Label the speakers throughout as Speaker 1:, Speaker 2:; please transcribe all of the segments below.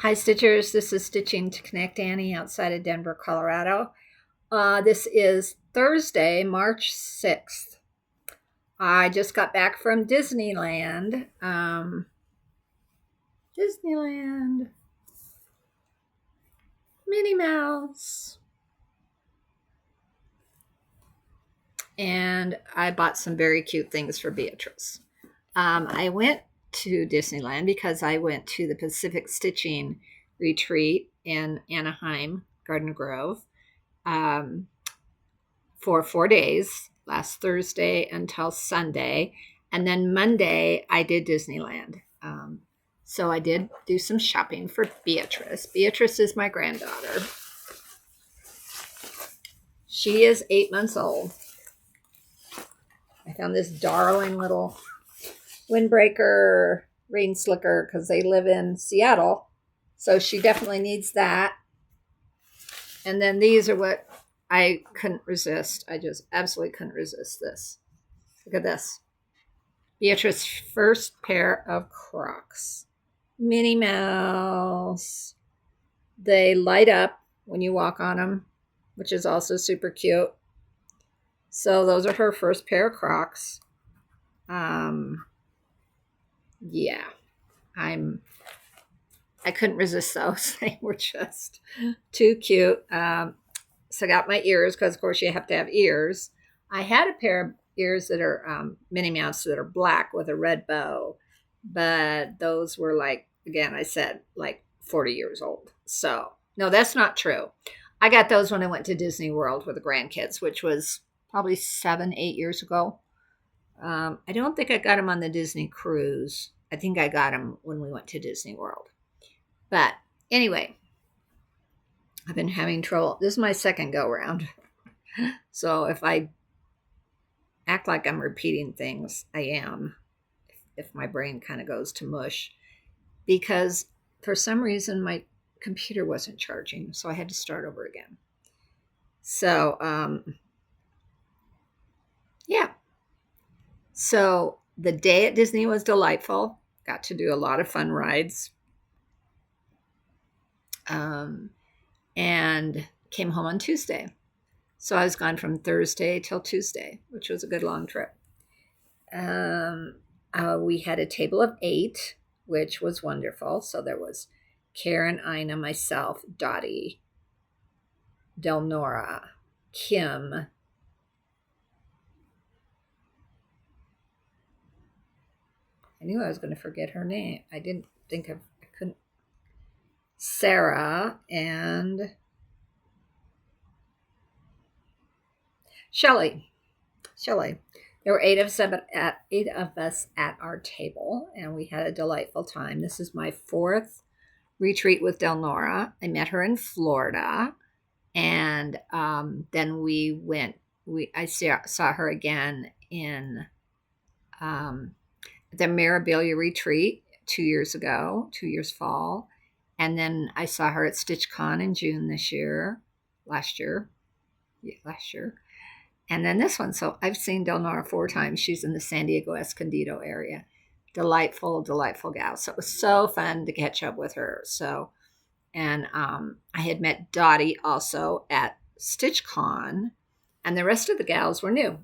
Speaker 1: Hi, Stitchers. This is Stitching to Connect Annie outside of Denver, Colorado. This is Thursday, March 6th. I just got back from Disneyland. Disneyland. Minnie Mouse. And I bought some very cute things for Beatrice. I went to Disneyland because I went to the Pacific Stitching Retreat in Anaheim, Garden Grove. Um, for 4 days, last Thursday until Sunday. And then Monday, I did Disneyland. So I did do some shopping for Beatrice. Beatrice is my granddaughter. She is 8 months old. I found this darling little windbreaker rain slicker because they live in Seattle. So she definitely needs that. And then these are what I couldn't resist. I just absolutely couldn't resist this. Look at this. Beatrice's first pair of Crocs. Minnie Mouse. They light up when you walk on them, which is also super cute. So those are her first pair of Crocs. Yeah, I couldn't resist those. They were just too cute. So I got my ears because, of course, you have to have ears. I had a pair of ears that are Minnie Mouse that are black with a red bow, but those were like, again, I said like 40 years old. So, no, that's not true. I got those when I went to Disney World with the grandkids, which was probably 7, 8 years ago. I don't think I got them on the Disney cruise. I think I got them when we went to Disney World. But anyway, I've been having trouble. This is my second go round. So if I act like I'm repeating things, I am. If my brain kind of goes to mush, because for some reason my computer wasn't charging, so I had to start over again. So, yeah. So the day at Disney was delightful. Got to do a lot of fun rides. And came home on Tuesday. So I was gone from Thursday till Tuesday, which was a good long trip. We had a table of 8, which was wonderful. So there was Karen, Ina, myself, Dottie, Delnora, Kim. I knew I was going to forget her name. I couldn't. Sarah and Shelley. There were 8 of us at our table, and we had a delightful time. This is my 4th retreat with Delnora. I met her in Florida, and then we went. I saw her again in the Mirabilia retreat 2 years ago, 2 years fall, and then I saw her at StitchCon in June last year. And then this one. So I've seen Delnora 4 times. She's in the San Diego Escondido area. Delightful, delightful gal. So it was so fun to catch up with her. So, and I had met Dottie also at StitchCon, and the rest of the gals were new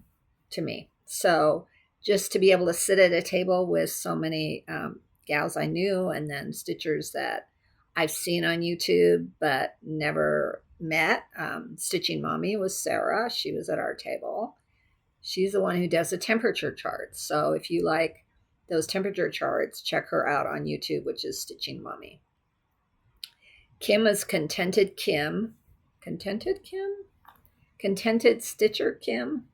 Speaker 1: to me. So just to be able to sit at a table with so many gals I knew, and then stitchers that I've seen on YouTube but never met. Stitching Mommy was Sarah. She was at our table. She's the one who does the temperature charts. So if you like those temperature charts, check her out on YouTube, which is Stitching Mommy. Kim is Contented Kim. Contented Kim? Contented Stitcher Kim?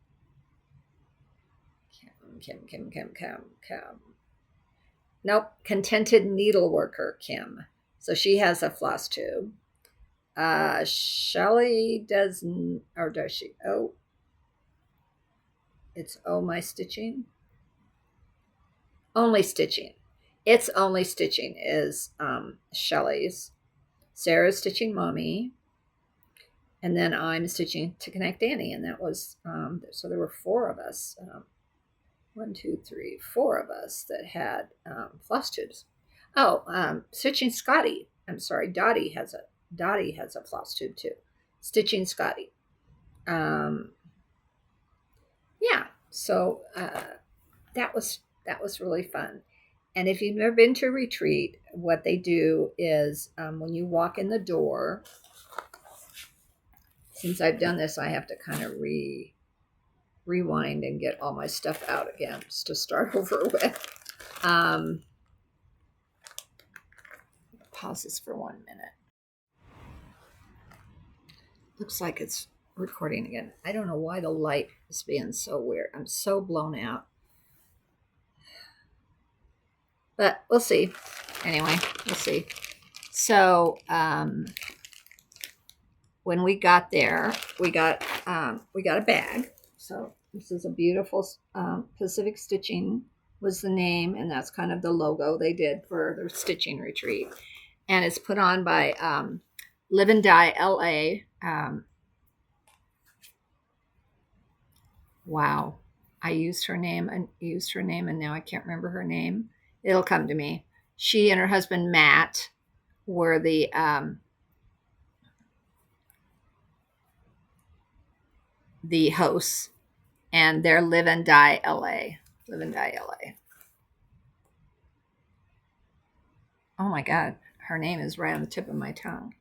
Speaker 1: Kim. Nope. Contented Needleworker Kim. So she has a floss tube. Shelley doesn't, or does she? Oh, it's my stitching. Only stitching. It's only stitching is Shelley's. Sarah's Stitching Mommy, and then I'm stitching to Connect Annie, and that was so there were 4 of us. 1, 2, 3, 4 of us that had floss tubes. Oh, stitching Scotty. I'm sorry, Dottie has a floss tube too. Stitching Scotty. Um, yeah, so that was really fun. And if you've never been to a retreat, what they do is when you walk in the door, since I've done this, I have to kind of rewind and get all my stuff out again just to start over with. Pause this for 1 minute. Looks like it's recording again. I don't know why the light is being so weird. I'm so blown out. But we'll see. Anyway, we'll see. So when we got there, we got a bag. So this is a beautiful Pacific Stitching was the name, and that's kind of the logo they did for their stitching retreat. And it's put on by Live and Die LA. Wow, I used her name and now I can't remember her name. It'll come to me. She and her husband Matt were the hosts, and they're Live and Die LA. Live and Die LA. Oh my God, her name is right on the tip of my tongue.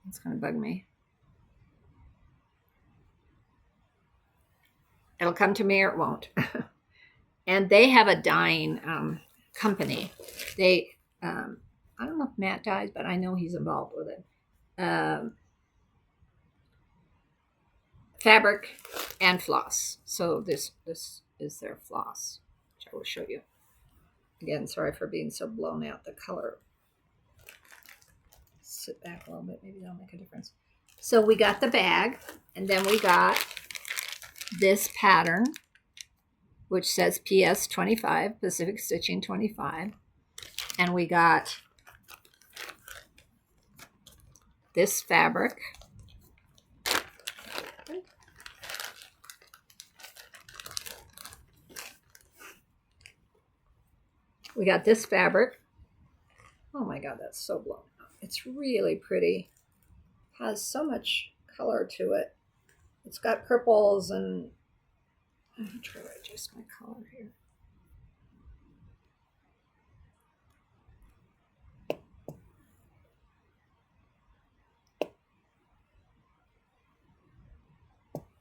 Speaker 1: It's going to bug me. It'll come to me or it won't. And they have a dyeing company. They, I don't know if Matt dyes, but I know he's involved with it. Fabric and floss. So this is their floss, which I will show you. Again, sorry for being so blown out. The color. Sit back a little bit. Maybe that'll make a difference. So we got the bag, and then we got this pattern, which says PS 25, Pacific Stitching 25. And we got this fabric. We got this fabric. Oh my God, that's so blown out. It's really pretty. Has so much color to it. It's got purples and I'm going to try to adjust my color here.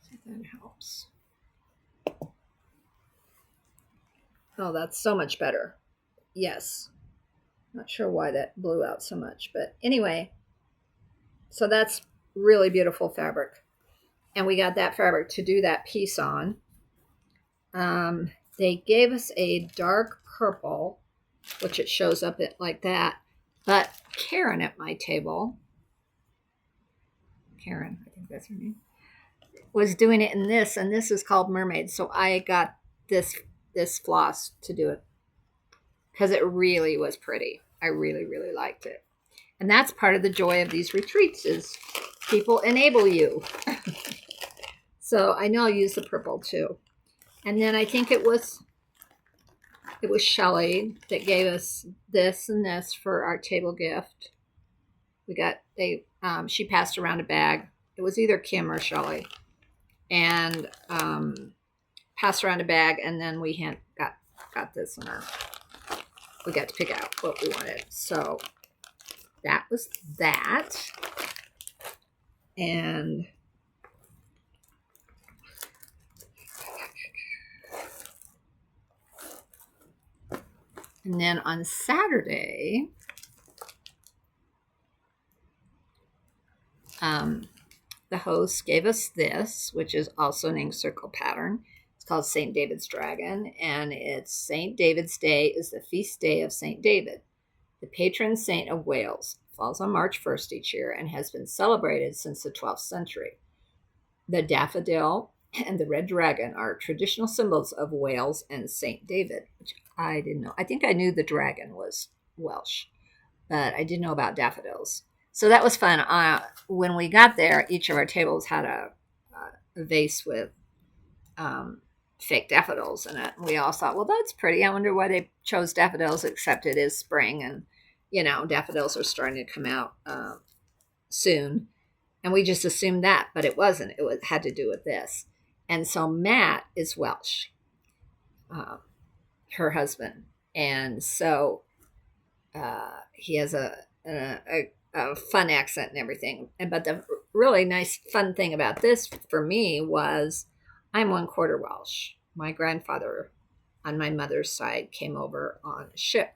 Speaker 1: See if that helps. Oh, that's so much better. Yes. Not sure why that blew out so much, but anyway, so that's really beautiful fabric. And we got that fabric to do that piece on. They gave us a dark purple, which it shows up like that. But Karen at my table, Karen, I think that's her name, was doing it in this, and this is called Mermaid. So I got this floss to do it because it really was pretty. I really, really liked it. And that's part of the joy of these retreats is people enable you. So I know I'll use the purple too. And then I think it was Shelley that gave us this and this for our table gift. She passed around a bag. It was either Kim or Shelley. And passed around a bag, and then we got this in we got to pick out what we wanted. So that was that. And then on Saturday, the host gave us this, which is also an ink circle pattern. It's called St. David's Dragon, and it's St. David's Day is the feast day of St. David, the patron saint of Wales. It falls on March 1st each year and has been celebrated since the 12th century. The daffodil and the red dragon are traditional symbols of Wales and St. David, which I didn't know. I think I knew the dragon was Welsh, but I didn't know about daffodils. So that was fun. When we got there, each of our tables had a vase with fake daffodils in it. And we all thought, well, that's pretty. I wonder why they chose daffodils, except it is spring. And, daffodils are starting to come out soon. And we just assumed that, but it wasn't. Had to do with this. And so Matt is Welsh, uh, her husband. And so he has a fun accent and everything. But the really nice, fun thing about this for me was I'm 1/4 Welsh. My grandfather on my mother's side came over on a ship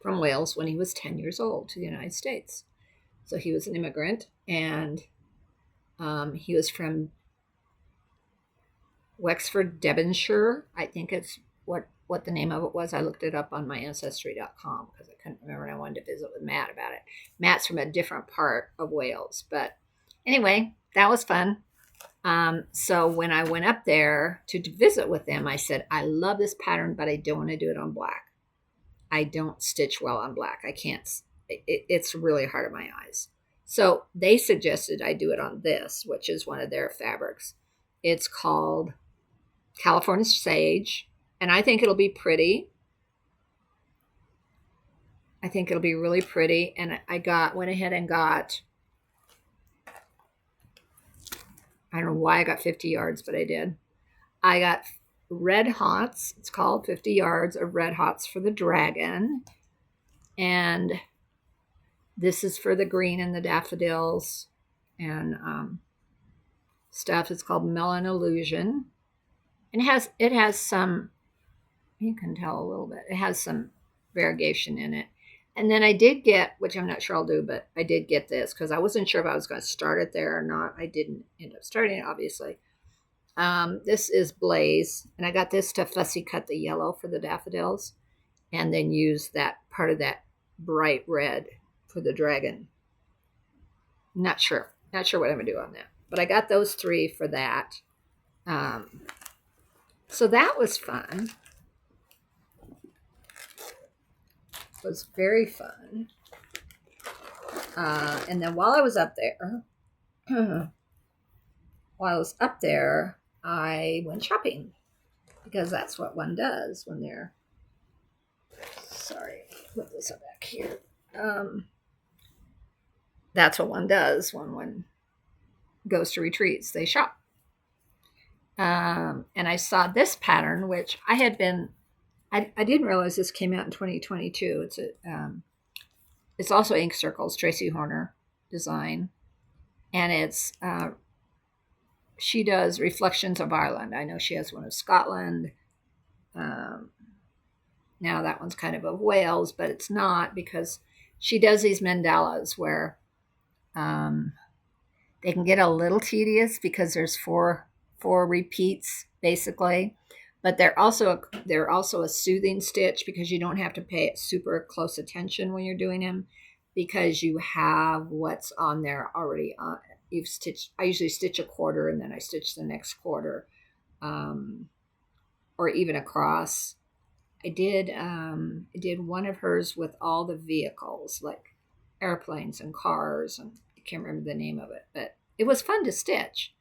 Speaker 1: from Wales when he was 10 years old to the United States. So he was an immigrant, and he was from Wexford, Devonshire. I think it's what the name of it was. I looked it up on my ancestry.com because I couldn't remember, and I wanted to visit with Matt about it. Matt's from a different part of Wales. But anyway, that was fun. So when I went up there to visit with them, I said, I love this pattern, but I don't want to do it on black. I don't stitch well on black. I can't. It's really hard on my eyes. So they suggested I do it on this, which is one of their fabrics. It's called California Sage, and I think it'll be pretty. I think it'll be really pretty. And went ahead and got, I don't know why I got 50 yards, but I did. I got Red Hots. It's called 50 yards of Red Hots for the dragon. And this is for the green and the daffodils and stuff. It's called Melon Illusion. And it has some, you can tell a little bit, it has some variegation in it. And then I did get, which I'm not sure I'll do, but I did get this because I wasn't sure if I was going to start it there or not. I didn't end up starting it, obviously. This is Blaze, and I got this to fussy cut the yellow for the daffodils and then use that part of that bright red for the dragon. Not sure what I'm going to do on that. But I got those 3 for that. So that was fun. It was very fun. And then while I was up there, I went shopping because that's what one does when they're, sorry, put this back here. That's what one does when one goes to retreats. They shop. And I saw this pattern, which I didn't realize this came out in 2022. It's also Ink Circles, Tracy Horner design. And it's, she does Reflections of Ireland. I know she has one of Scotland. Now that one's kind of Wales, but it's not because she does these mandalas where they can get a little tedious because there's four repeats basically, but they're also a soothing stitch because you don't have to pay super close attention when you're doing them because you have what's on there already on. You've stitched. I usually stitch a quarter and then I stitch the next quarter, or even across. I did one of hers with all the vehicles like airplanes and cars, and I can't remember the name of it, but it was fun to stitch.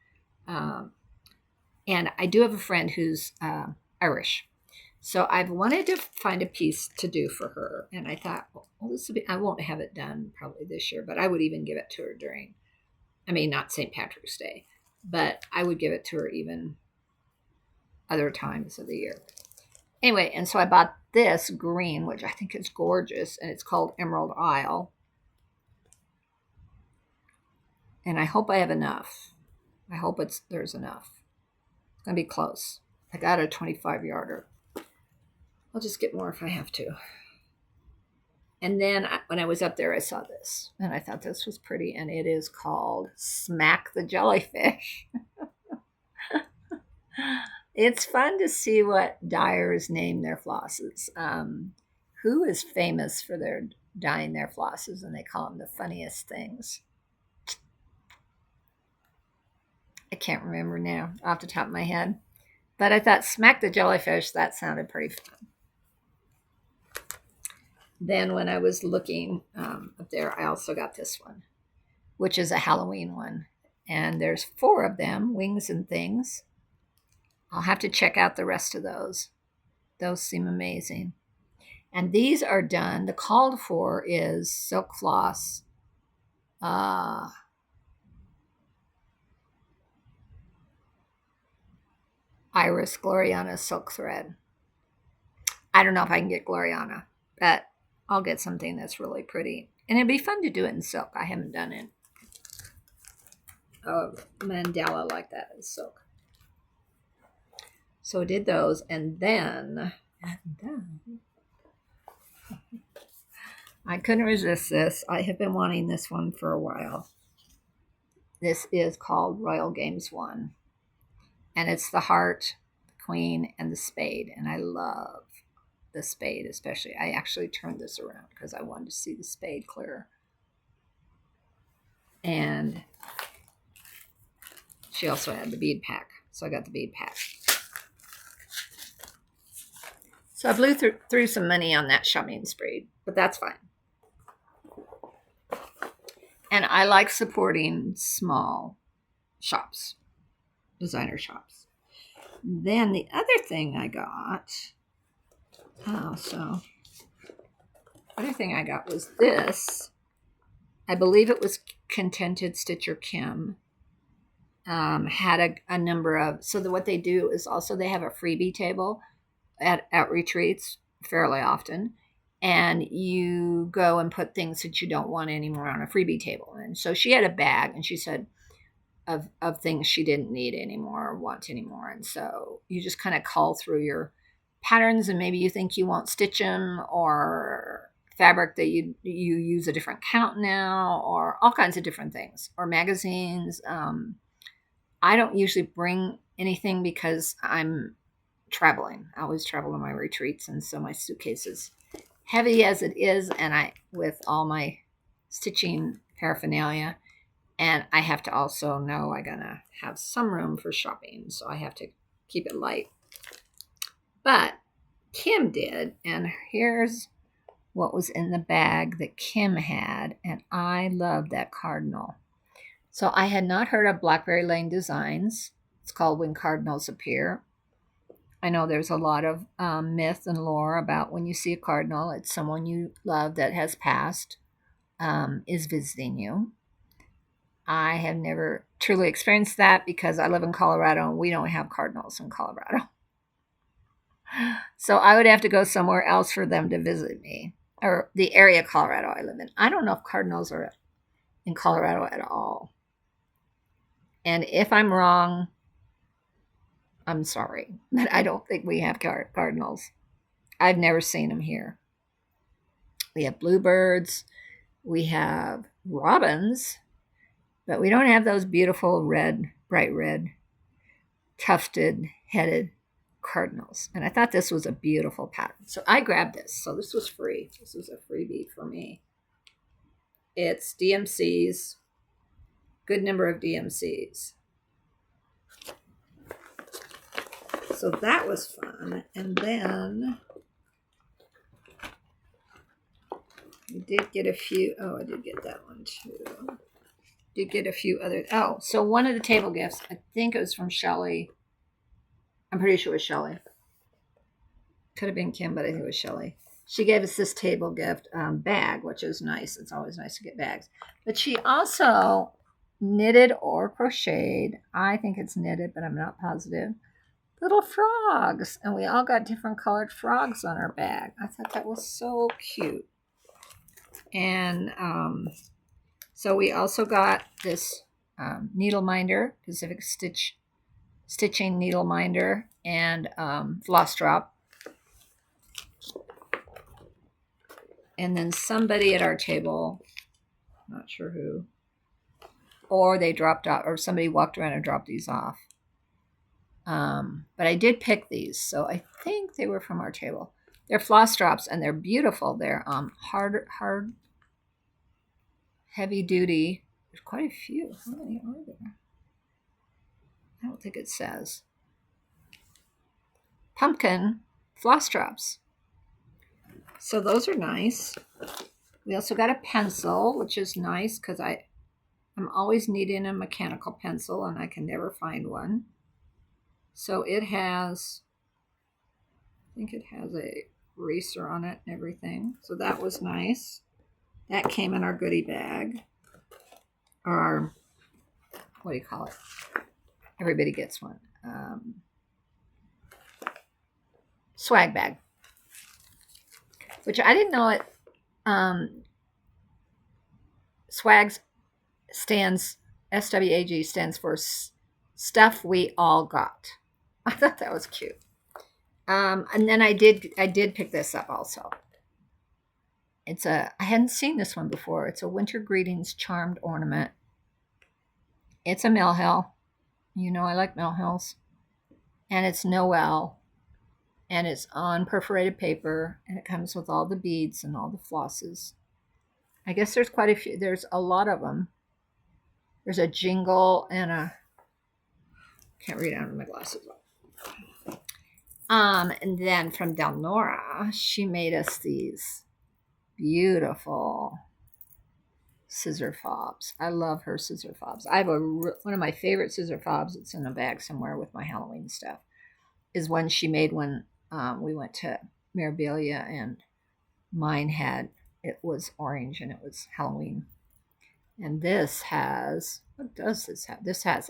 Speaker 1: And I do have a friend who's Irish, so I've wanted to find a piece to do for her. And I thought, well, this will be. I won't have it done probably this year, but I would even give it to her during. I mean, not St. Patrick's Day, but I would give it to her even other times of the year. Anyway, and so I bought this green, which I think is gorgeous, and it's called Emerald Isle. And I hope I have enough. I hope there's enough. It's going to be close. I got a 25-yarder. I'll just get more if I have to. And then when I was up there, I saw this, and I thought this was pretty, and it is called Smack the Jellyfish. It's fun to see what dyers name their flosses. Who is famous for their dyeing their flosses, and they call them the funniest things? I can't remember now off the top of my head. But I thought Smack the Jellyfish, that sounded pretty fun. Then when I was looking up there, I also got this one, which is a Halloween one. And there's 4 of them, Wings and Things. I'll have to check out the rest of those. Those seem amazing. And these are done, the called for is silk floss, Iris Gloriana silk thread. I don't know if I can get Gloriana, but I'll get something that's really pretty. And it'd be fun to do it in silk. I haven't done it. Oh, mandala like that in silk. So I did those, and then I couldn't resist this. I have been wanting this one for a while. This is called Royal Games 1. And it's the heart, the queen, and the spade. And I love the spade especially. I actually turned this around because I wanted to see the spade clearer. And she also had the bead pack. So I got the bead pack. So I blew through some money on that shopping spree, but that's fine. And I like supporting small shops, designer shops. Then the other thing I got, other thing I got was this. I believe it was Contented Stitcher Kim. Had a number of, so what they do is also they have a freebie table at retreats fairly often. And you go and put things that you don't want anymore on a freebie table. And so she had a bag, and she said of things she didn't need anymore or want anymore. And so you just kind of call through your patterns, and maybe you think you won't stitch them, or fabric that you use a different count now, or all kinds of different things, or magazines. I don't usually bring anything because I'm traveling. I always travel to my retreats, and so my suitcase is heavy as it is, and with all my stitching paraphernalia, and I have to also know I'm gonna have some room for shopping, so I have to keep it light. But Kim did, and here's what was in the bag that Kim had, and I loved that cardinal. So I had not heard of Blackberry Lane Designs. It's called When Cardinals Appear. I know there's a lot of myth and lore about when you see a cardinal, it's someone you love that has passed, is visiting you. I have never truly experienced that because I live in Colorado and we don't have cardinals in Colorado. So I would have to go somewhere else for them to visit me, or the area of Colorado I live in. I don't know if cardinals are in Colorado at all. And if I'm wrong, I'm sorry, but I don't think we have cardinals. I've never seen them here. We have bluebirds, we have robins, but we don't have those beautiful red, bright red, tufted headed cardinals. And I thought this was a beautiful pattern. So I grabbed this. So this was free. This was a freebie for me. It's DMCs, good number of DMCs. So that was fun. And then we did get a few. Oh, I did get that one too. Did get a few other. Oh, so one of the table gifts, I think it was from Shelly. I'm pretty sure it was Shelly. Could have been Kim, but I think it was Shelly. She gave us this table gift bag, which is nice. It's always nice to get bags. But she also knitted or crocheted. I think it's knitted, but I'm not positive. Little frogs. And we all got different colored frogs on our bag. I thought that was so cute. And so we also got this needle minder, Pacific Stitching needle minder, and floss drop. And then somebody at our table, not sure who, or they dropped off, or somebody walked around and dropped these off. But I did pick these, so I think they were from our table. They're floss drops, and they're beautiful. They're hard, heavy duty. There's quite a few. How many are there? I don't think it says. Pumpkin floss drops. So those are nice. We also got a pencil, which is nice because I'm always needing a mechanical pencil and I can never find one. So it has, I think it has a eraser on it and everything. So that was nice. That came in our goodie bag. Or our, what do you call it? Everybody gets one. Swag bag. Which I didn't know it. SWAG stands, SWAG stands for stuff we all got. I thought that was cute. And then I did pick this up also. I hadn't seen this one before. It's a Winter Greetings charmed ornament. It's a Mill Hill. You know I like Mill Hills. And it's Noel. And it's on perforated paper. And it comes with all the beads and all the flosses. I guess there's quite a few. There's a lot of them. There's a jingle and a... Can't read out of my glasses. And then from Delnora, she made us these beautiful scissor fobs. I love her scissor fobs. I have one of my favorite scissor fobs. It's in a bag somewhere with my Halloween stuff. Is one she made when we went to Mirabilia, and mine it was orange and it was Halloween. And this has, what does this have? This has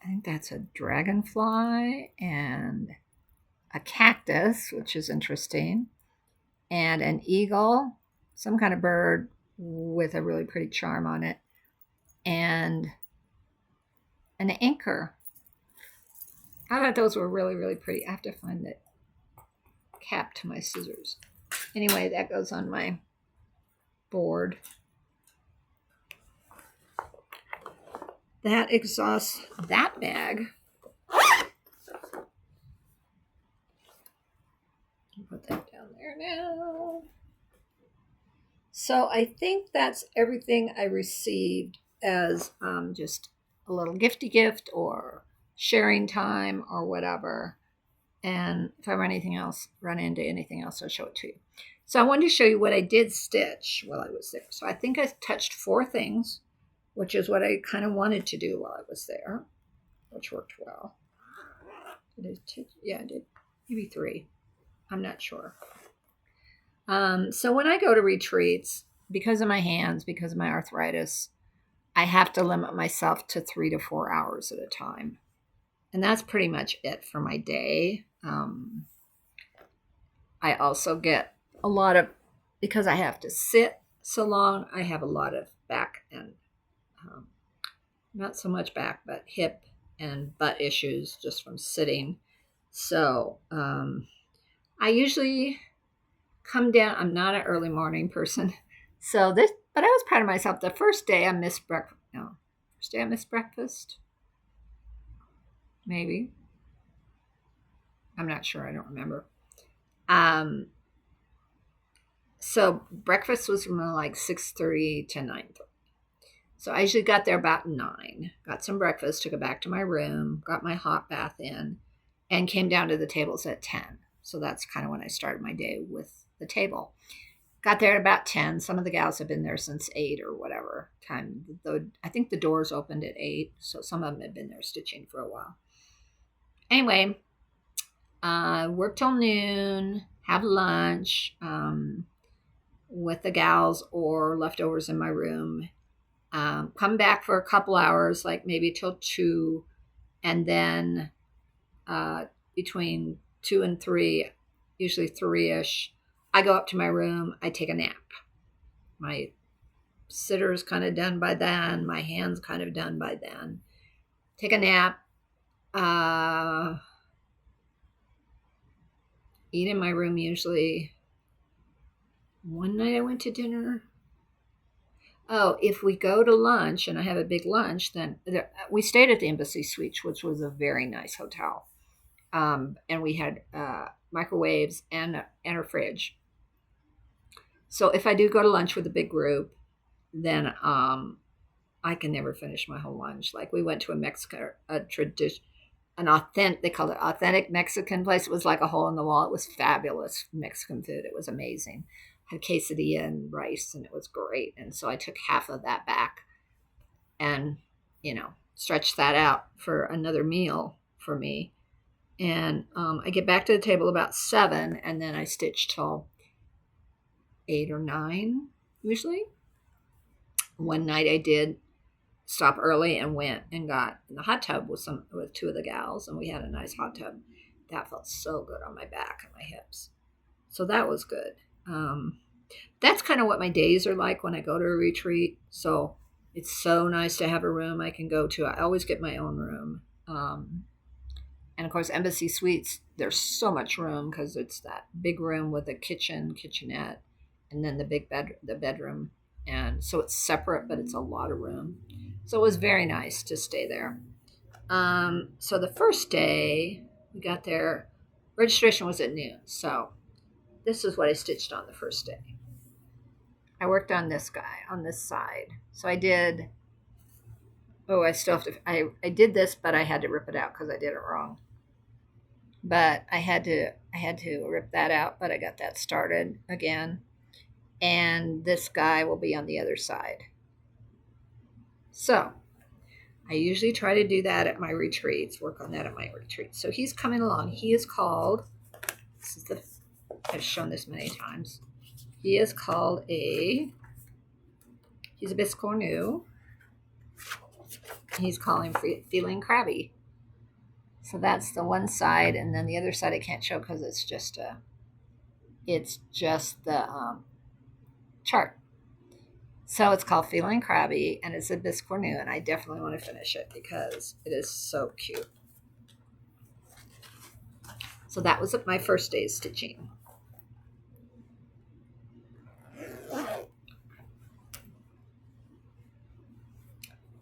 Speaker 1: I think that's a dragonfly and a cactus, which is interesting, and an eagle, some kind of bird with a really pretty charm on it, and an anchor. I thought those were really, really pretty. I have to find the cap to my scissors. Anyway, that goes on my board. That exhausts that bag. Put that down there now. So I think that's everything I received as just a little gifty gift or sharing time or whatever. And if I run into anything else, I'll show it to you. So I wanted to show you what I did stitch while I was there. So I think I touched 4 things, which is what I kind of wanted to do while I was there, which worked well. Yeah, I did. Maybe 3. I'm not sure. So when I go to retreats, because of my hands, because of my arthritis, I have to limit myself to 3 to 4 hours at a time. And that's pretty much it for my day. I also get a lot of, because I have to sit so long, I have a lot of back and, not so much back, but hip and butt issues just from sitting. So I usually come down. I'm not an early morning person. But I was proud of myself. The first day I missed breakfast. Maybe. I'm not sure. I don't remember. So breakfast was from like 6:30 to 9:30. So I usually got there about 9, got some breakfast, took it back to my room, got my hot bath in, and came down to the tables at 10. So that's kind of when I started my day with the table. Got there at about 10. Some of the gals have been there since 8 or whatever time. I think the doors opened at 8, so some of them had been there stitching for a while. Anyway, work till noon, have lunch with the gals or leftovers in my room. Come back for a couple hours, like maybe till 2, and then between 2 and 3, usually 3-ish, I go up to my room, I take a nap. My sitter's kind of done by then, my hand's kind of done by then. Take a nap, eat in my room usually. One night I went to dinner. Oh, if we go to lunch and I have a big lunch, then we stayed at the Embassy Suites, which was a very nice hotel. And we had microwaves and a fridge. So if I do go to lunch with a big group, then I can never finish my whole lunch. Like we went to they called it authentic Mexican place. It was like a hole in the wall. It was fabulous Mexican food. It was amazing. Had quesadilla and rice, and it was great. And so I took half of that back and, stretched that out for another meal for me. And I get back to the table about 7, and then I stitch till 8 or 9 usually. One night I did stop early and went and got in the hot tub with 2 of the gals, and we had a nice hot tub. That felt so good on my back and my hips. So that was good. That's kind of what my days are like when I go to a retreat. So it's so nice to have a room I can go to. I always get my own room. And of course, Embassy Suites, there's so much room because it's that big room with a kitchenette, and then the bedroom. And so it's separate, but it's a lot of room. So it was very nice to stay there. So the first day we got there, registration was at noon. So this is what I stitched on the first day. I worked on this guy on this side. So I did, I still have to, I did this, but I had to rip it out because I did it wrong. But I had to rip that out, but I got that started again. And this guy will be on the other side. So I usually try to do that at my retreats, work on that at my retreats. So he's coming along. He is called, I've shown this many times. He is called he's a biscornu. He's calling feeling crabby. So that's the one side, and then the other side I can't show because it's just the chart. So it's called Feeling Crabby, and it's a biscornu, and I definitely want to finish it because it is so cute. So that was my first day's stitching.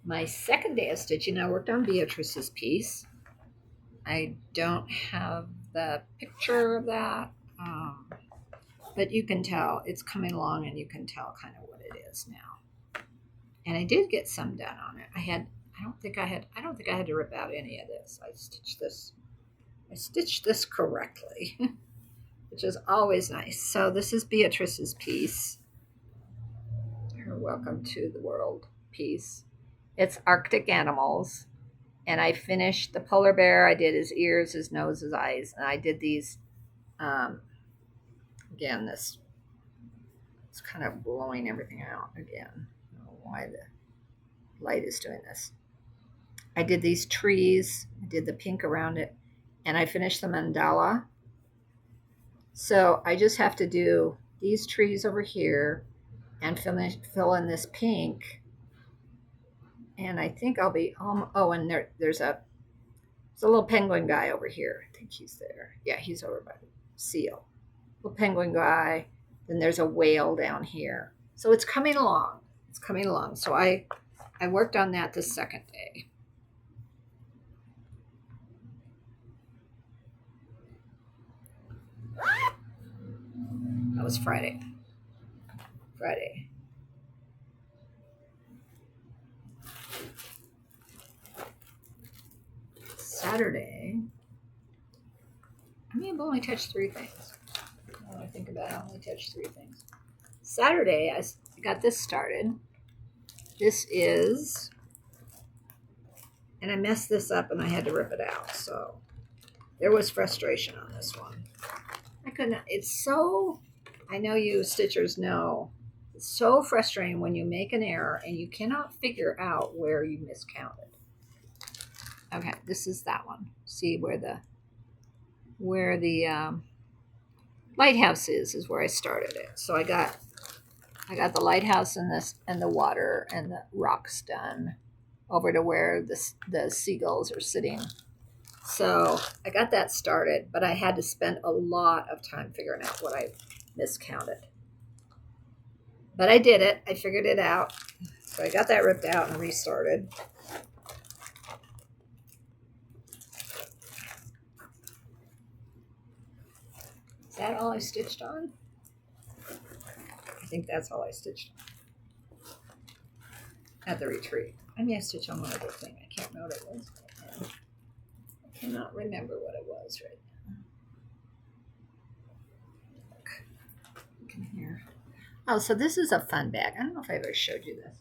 Speaker 1: My second day of stitching, I worked on Beatrice's piece. I don't have the picture of that, but you can tell it's coming along, and you can tell kind of what it is now. And I did get some done on it. I don't think I had to rip out any of this. I stitched this correctly, which is always nice. So this is Beatrice's piece. Her Welcome to the World piece. It's Arctic animals. And I finished the polar bear. I did his ears, his nose, his eyes. And I did these, again, it's kind of blowing everything out again. I don't know why the light is doing this. I did these trees. I did the pink around it. And I finished the mandala. So I just have to do these trees over here and fill in this pink. And I think I'll be and there's a little penguin guy over here. I think he's there. Yeah, he's over by the seal. Little penguin guy. Then there's a whale down here. So it's coming along. So I worked on that the second day. That was Friday. Saturday, I've only touched 3 things. When I think about it, I only touched 3 things. Saturday, I got this started. This is, and I messed this up and I had to rip it out. So there was frustration on this one. I couldn't, I know you stitchers know, it's so frustrating when you make an error and you cannot figure out where you miscounted. Okay, this is that one. See where the lighthouse is where I started it. So I got the lighthouse and the water and the rocks done over to where the seagulls are sitting. So I got that started, but I had to spend a lot of time figuring out what I miscounted. But I did it. I figured it out. So I got that ripped out and restarted. Is that all I stitched on? I think that's all I stitched on at the retreat. I may have stitched on one other thing. I can't remember what it was right now. I cannot remember what it was right now. Look in here. Oh, so this is a fun bag. I don't know if I ever showed you this.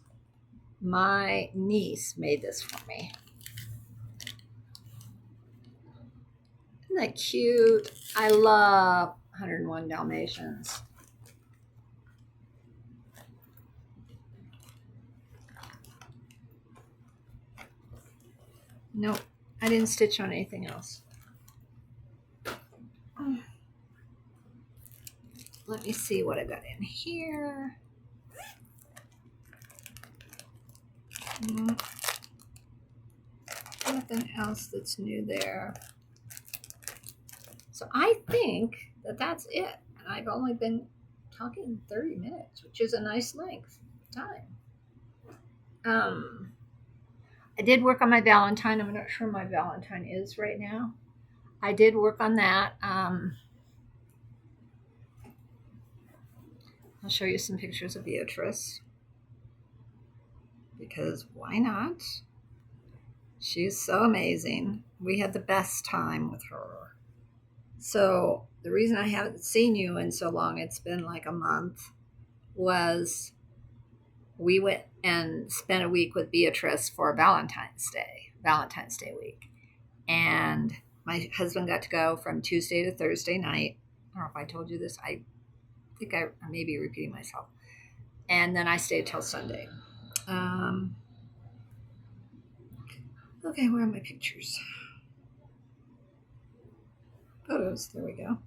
Speaker 1: My niece made this for me. that cute? I love 101 Dalmatians. Nope, I didn't stitch on anything else. Let me see what I got in here. Nothing else that's new there. So I think that that's it. And I've only been talking 30 minutes, which is a nice length of time. I did work on my Valentine. I'm not sure my Valentine is right now. I did work on that. I'll show you some pictures of Beatrice, because why not? She's so amazing. We had the best time with her. So the reason I haven't seen you in so long, it's been like a month, was we went and spent a week with Beatrice for Valentine's Day week. And my husband got to go from Tuesday to Thursday night. I don't know if I told you this. I think I may be repeating myself. And then I stayed till Sunday. Okay, where are my pictures? Photos, there we go.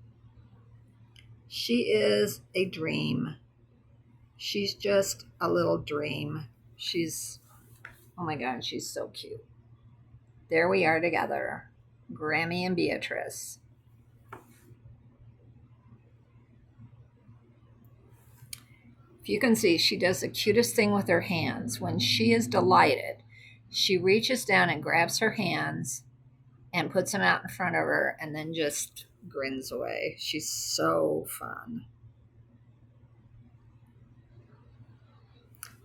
Speaker 1: She is a dream. She's just a little dream. Oh my God, she's so cute. There we are together, Grammy and Beatrice. If you can see, she does the cutest thing with her hands. When she is delighted, she reaches down and grabs her hands and puts them out in front of her and then just grins away. She's so fun.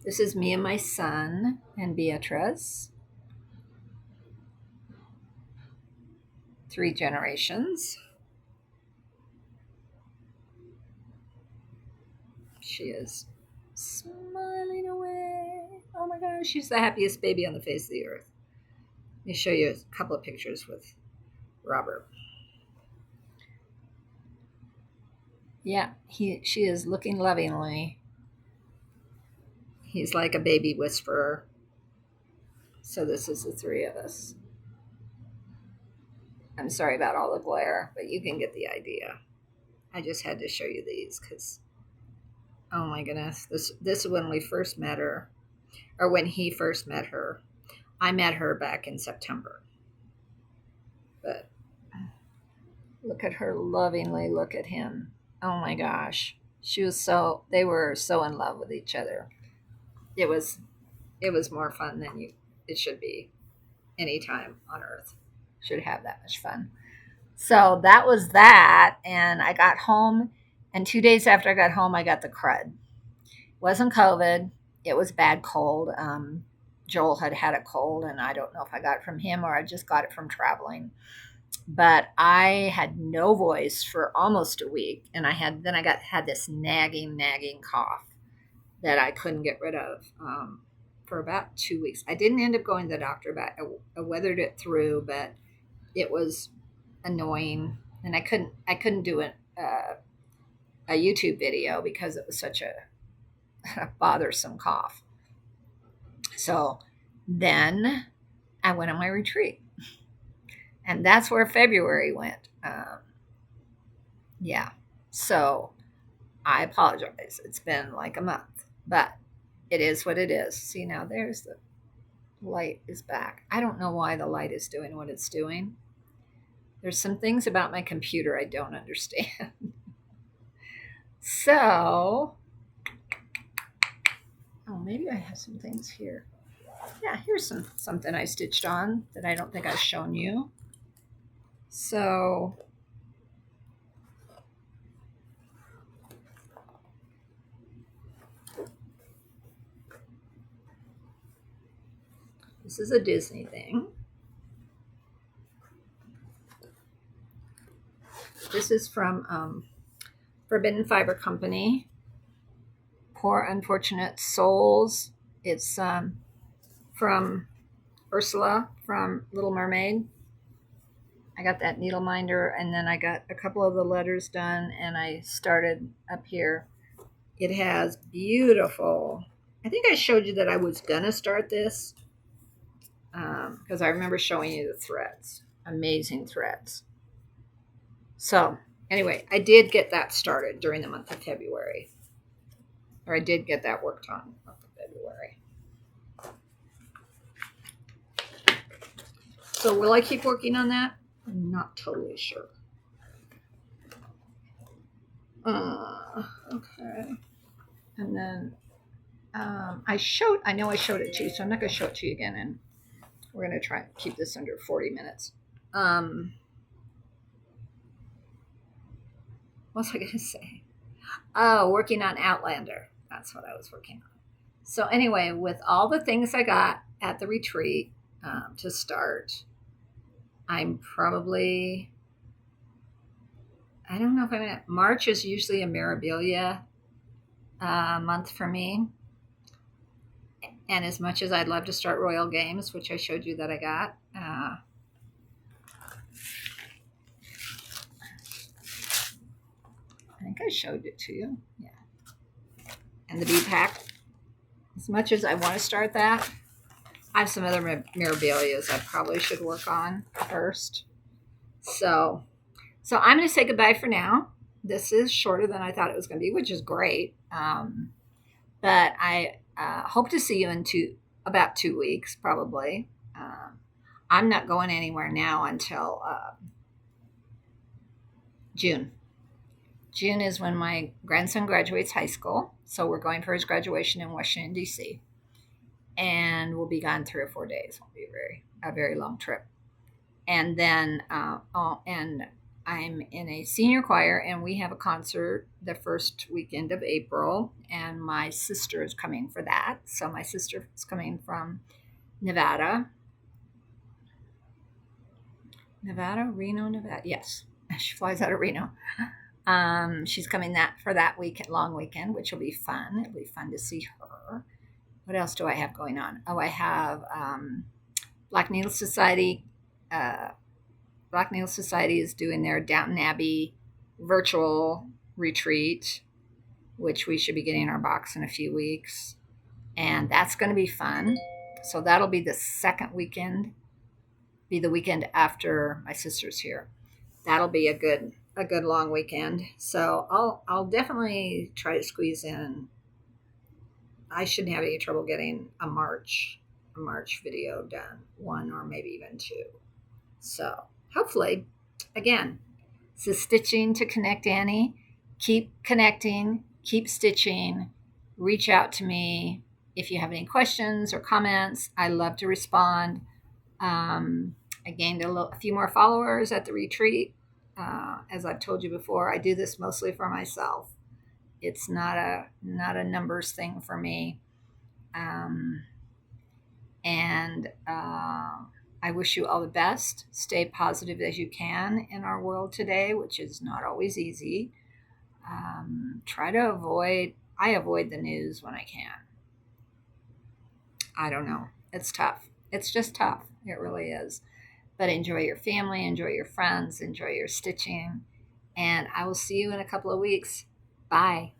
Speaker 1: This is me and my son and Beatrice. 3 generations. She is smiling away. Oh my gosh, she's the happiest baby on the face of the earth. Let me show you a couple of pictures with Robert. Yeah, she is looking lovingly. He's like a baby whisperer. So this is the 3 of us. I'm sorry about all the glare, but you can get the idea. I just had to show you these because, oh my goodness, this is when we first met her, or when he first met her. I met her back in September. But look at her lovingly look at him. Oh my gosh. They were so in love with each other. It was more fun than it should be any time on earth. Should have that much fun. So that was that. And I got home, and 2 days after I got home, I got the crud. It wasn't COVID. It was bad cold. Joel had a cold, and I don't know if I got it from him or I just got it from traveling. But I had no voice for almost a week, and I had this nagging cough that I couldn't get rid of for about 2 weeks. I didn't end up going to the doctor, but I weathered it through. But it was annoying, and I couldn't do a YouTube video because it was such a bothersome cough. So then I went on my retreat, and that's where February went. Yeah, so I apologize. It's been like a month, but it is what it is. See, now there's the light is back. I don't know why the light is doing what it's doing. There's some things about my computer I don't understand. So, oh, maybe I have some things here. Yeah, here's something I stitched on that I don't think I've shown you. So, this is a Disney thing. This is from Forbidden Fiber Company. Poor Unfortunate Souls. It's from Ursula from Little Mermaid. I got that needle minder, and then I got a couple of the letters done, and I started up here. It has beautiful. I think I showed you that I was gonna start this because I remember showing you the threads. Amazing threads. So anyway, I did get that started during the month of February, or I did get that worked on month of February. So will I keep working on that? I'm not totally sure. Okay. And then I know I showed it to you, so I'm not going to show it to you again. And we're going to try and keep this under 40 minutes. What was I going to say? Oh, working on Outlander. That's what I was working on. So anyway, with all the things I got at the retreat to start, I'm probably, I don't know if I'm going to, March is usually a Mirabilia month for me. And as much as I'd love to start Royal Games, which I showed you that I got, I think I showed it to you. Yeah. And the bead pack. As much as I want to start that, I have some other Mirabilias I probably should work on first. So I'm going to say goodbye for now. This is shorter than I thought it was going to be, which is great. But I hope to see you in about 2 weeks, probably. I'm not going anywhere now until June. June is when my grandson graduates high school. So we're going for his graduation in Washington, D.C. And we'll be gone 3 or 4 days. It'll be a very long trip. And then, and I'm in a senior choir, and we have a concert the first weekend of April, and my sister is coming for that. So my sister is coming from Nevada, Reno, Nevada. Yes, she flies out of Reno. She's coming for that long weekend, which will be fun. It'll be fun to see her. What else do I have going on? Oh, I have Black Needle Society. Black Needle Society is doing their Downton Abbey virtual retreat, which we should be getting our box in a few weeks. And that's going to be fun. So that'll be the second weekend, be the weekend after my sister's here. That'll be a good long weekend. So I'll definitely try to squeeze in. I shouldn't have any trouble getting a March video done, 1 or maybe even 2. So hopefully, again, so stitching to connect, Annie. Keep connecting, keep stitching. Reach out to me if you have any questions or comments. I love to respond. I gained a few more followers at the retreat. As I've told you before, I do this mostly for myself. It's not a numbers thing for me. I wish you all the best. Stay positive as you can in our world today, which is not always easy. I avoid the news when I can. I don't know. It's tough. It's just tough. It really is. But enjoy your family, enjoy your friends, enjoy your stitching. And I will see you in a couple of weeks. Bye.